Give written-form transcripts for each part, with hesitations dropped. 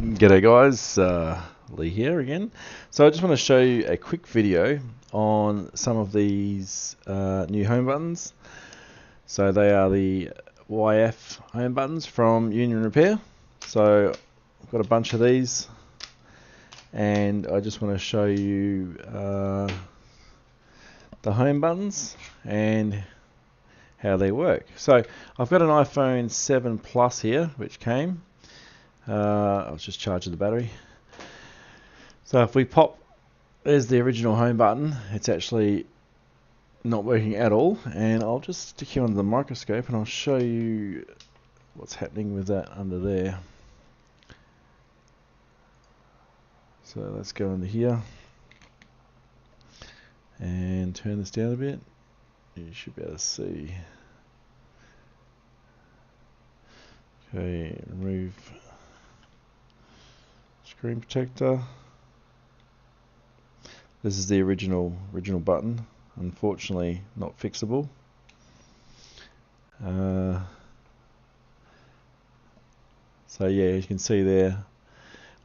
G'day guys, Lee here again. So I just want to show you a quick video on some of these new home buttons. So they are the YF home buttons from Union Repair. So I've got a bunch of these and I just want to show you the home buttons and how they work. So I've got an iPhone 7 Plus here which came. I was just charging the battery. So if we pop, there's the original home button. It's actually not working at all, and I'll just stick you under the microscope and I'll show you what's happening with that under there. So let's go into here and turn this down a bit. You should be able to see. Okay, remove screen protector. This is the original button. Unfortunately, not fixable. So yeah, you can see there.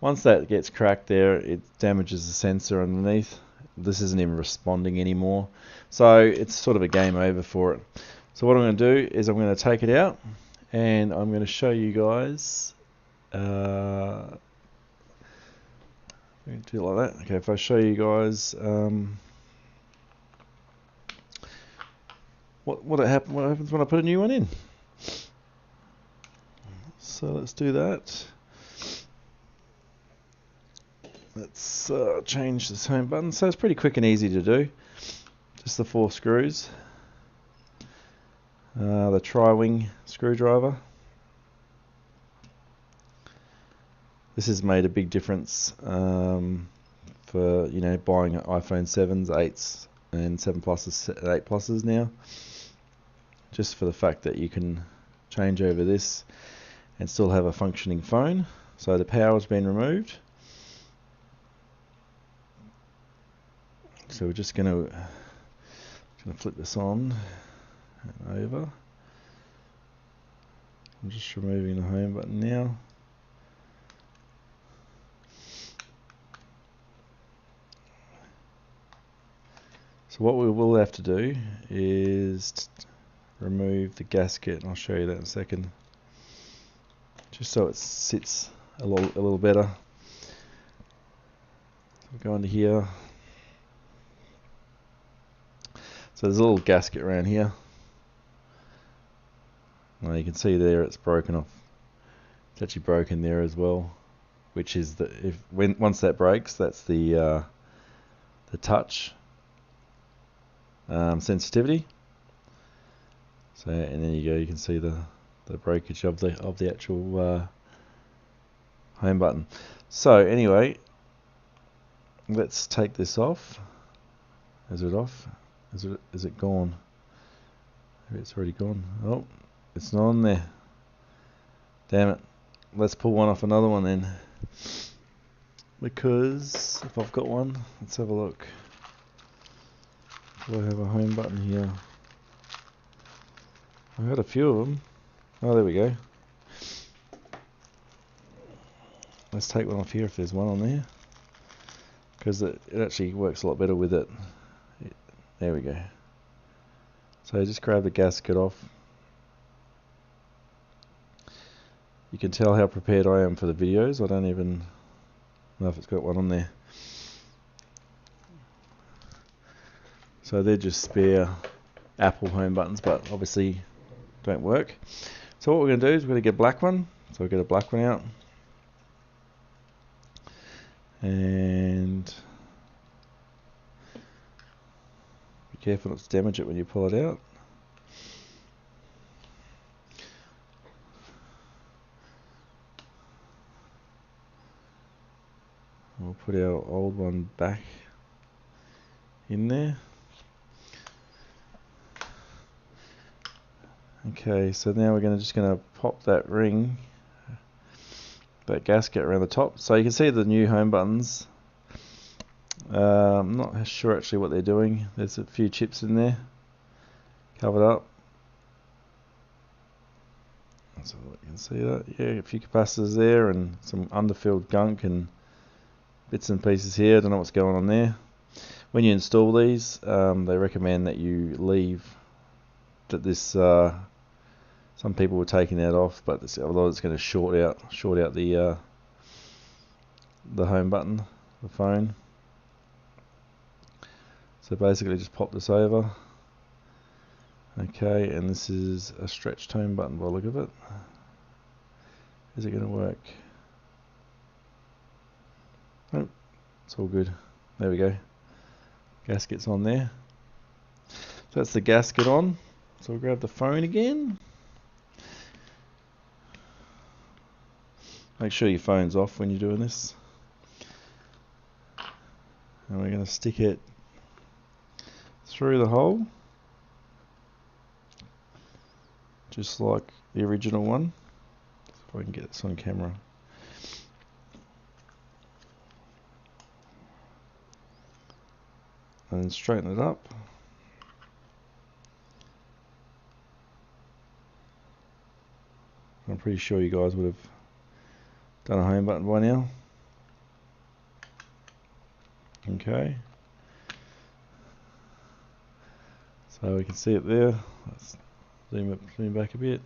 Once that gets cracked there, it damages the sensor underneath. This isn't even responding anymore. So it's sort of a game over for it. So what I'm going to do is I'm going to take it out and I'm going to show you guys. Do it like that. Okay, if I show you guys what happens when I put a new one in. So let's do that. Let's change this home button. So it's pretty quick and easy to do. Just the 4 screws. The tri-wing screwdriver. This has made a big difference for buying iPhone 7s, 8s, and 7 Pluses, 8 Pluses now. Just for the fact that you can change over this and still have a functioning phone. So the power's been removed. So we're just going to flip this on and over. I'm just removing the home button now. So what we will have to do is remove the gasket, and I'll show you that in a second, just so it sits a little better. So go into here. So there's a little gasket around here. Now you can see there it's broken off. It's actually broken there as well, which is once that breaks, that's the touch sensitivity. So, and there you go, you can see the breakage of the actual home button. So anyway, let's take this off. Is it off? Is it gone? Maybe it's already gone. Oh, it's not on there. Damn it. Let's pull one off another one then. Because if I've got one, let's have a look. Do I have a home button here? I've got a few of them. Oh, there we go. Let's take one off here if there's one on there. Because it actually works a lot better with it. There we go. So just grab the gasket off. You can tell how prepared I am for the videos. I don't even know if it's got one on there. So they're just spare Apple home buttons, but obviously don't work. So what we're going to do is we're going to get a black one. So we'll get a black one out. And be careful not to damage it when you pull it out. We'll put our old one back in there. Okay, so now we're just going to pop that ring, that gasket around the top. So you can see the new home buttons. I'm not sure actually what they're doing. There's a few chips in there, covered up. So You can see that, yeah, a few capacitors there and some underfilled gunk and bits and pieces here. I don't know what's going on there. When you install these, they recommend that you leave that this. Some people were taking that off, but otherwise it's going to short out the home button, the phone. So basically, just pop this over. Okay, and this is a stretched home button by the look of it. Is it going to work? Nope, it's all good. There we go. Gasket's on there. So that's the gasket on. So we'll grab the phone again. Make sure your phone's off when you're doing this. And we're going to stick it through the hole, just like the original one. If I can get this on camera. And then straighten it up. I'm pretty sure you guys would have done a home button by now. Okay. So we can see it there. Let's zoom back a bit.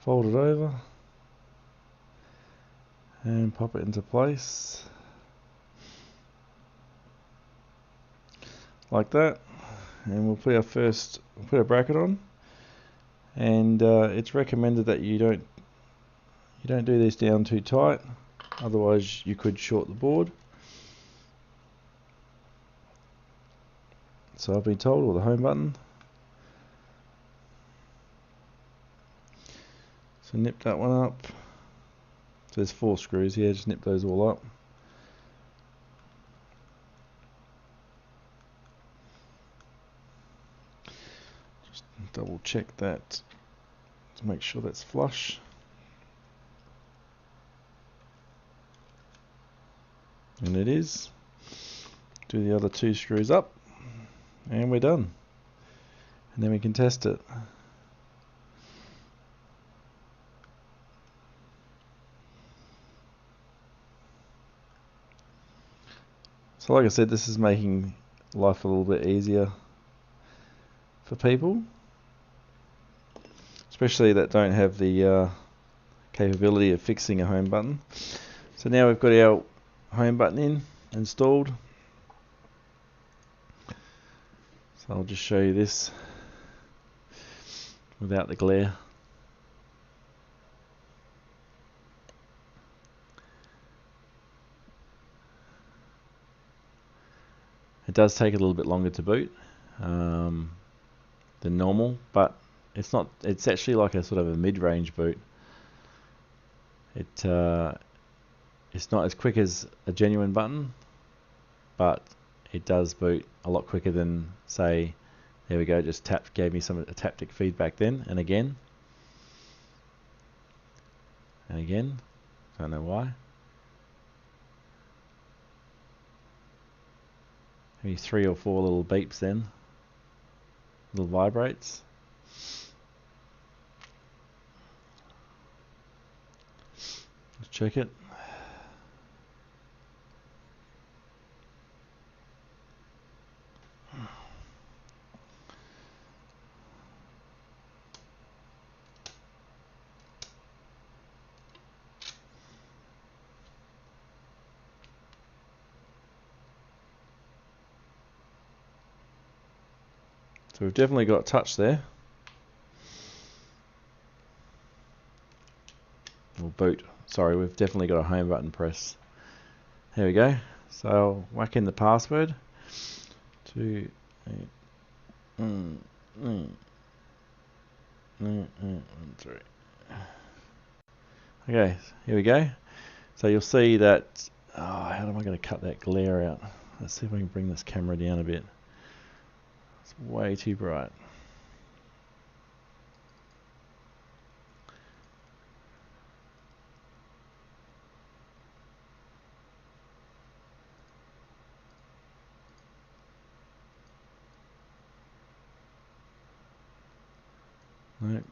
Fold it over and pop it into place like that, and we'll put our bracket on, and it's recommended that you don't do this down too tight, otherwise you could short the board. So I've been told, or the home button. So nip that one up. So there's 4 screws here, just nip those all up. Just double check that to make sure that's flush. And it is. Do the other 2 screws up and we're done. And then we can test it. So like I said, this is making life a little bit easier for people, especially that don't have the capability of fixing a home button. So now we've got our home button installed. So I'll just show you this without the glare. It does take a little bit longer to boot than normal, but it's not. It's actually like a sort of a mid-range boot. It's not as quick as a genuine button, but it does boot a lot quicker than, say, there we go, just gave me a taptic feedback then, and again, don't know why. Maybe 3 or 4 little beeps then, little vibrates. Let's check it. So we've definitely got touch there. Or boot. Sorry, we've definitely got a home button press. There we go. So I'll whack in the password. 2, 8, 1, 3. Okay, here we go. So you'll see that. Oh, how am I going to cut that glare out? Let's see if I can bring this camera down a bit. It's way too bright. Nope.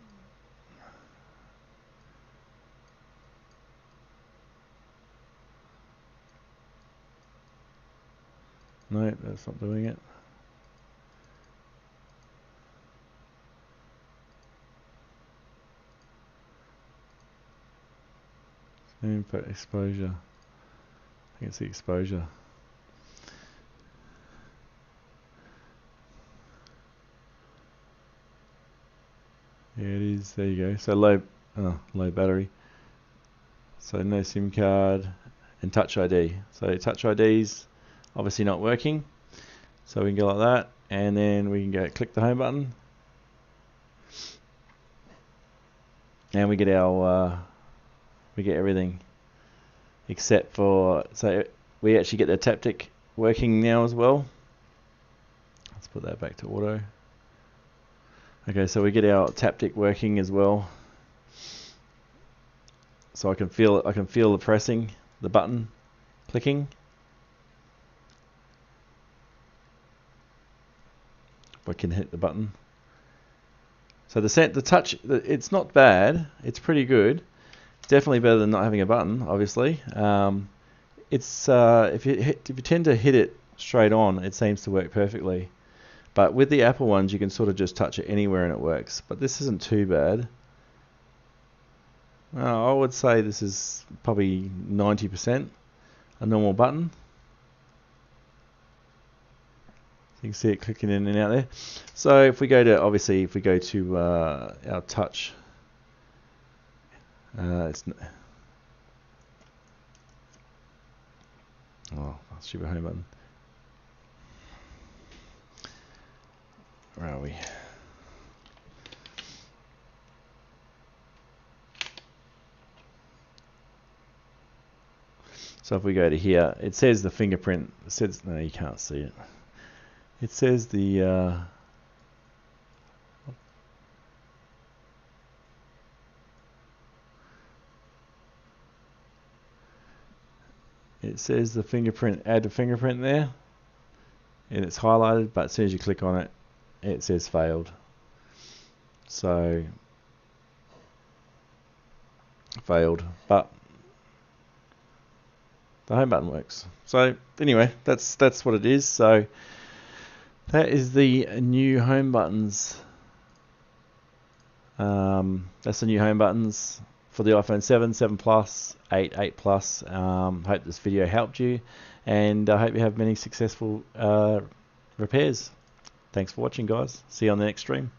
Nope, that's not doing it. Input exposure. I think it's the exposure. Yeah, it is. There you go. So low battery. So no SIM card and Touch ID. So Touch ID's obviously not working. So we can go like that, and then we can go click the home button, and we get our we get everything except for, so we actually get the Taptic working now as well. Let's put that back to auto. Okay, so we get our Taptic working as well. So I can feel it. I can feel the pressing, the button clicking. If I can hit the button. So the touch, it's not bad. It's pretty good. Definitely better than not having a button, obviously. It's if you tend to hit it straight on, it seems to work perfectly. But with the Apple ones, you can sort of just touch it anywhere and it works. But this isn't too bad. I would say this is probably 90% a normal button. You can see it clicking in and out there. So if we go to, obviously, if we go to our touch, stupid home button. Where are we? So if we go to here, it says the fingerprint. It says, no, you can't see it. It says the fingerprint, add a fingerprint there, and it's highlighted, but as soon as you click on it, it says failed. So failed, but the home button works. So anyway, that's what it is. So that is the new home buttons. That's the new home buttons for the iPhone 7, 7 Plus, 8, 8 Plus. Hope this video helped you, and I hope you have many successful repairs. Thanks for watching, guys. See you on the next stream.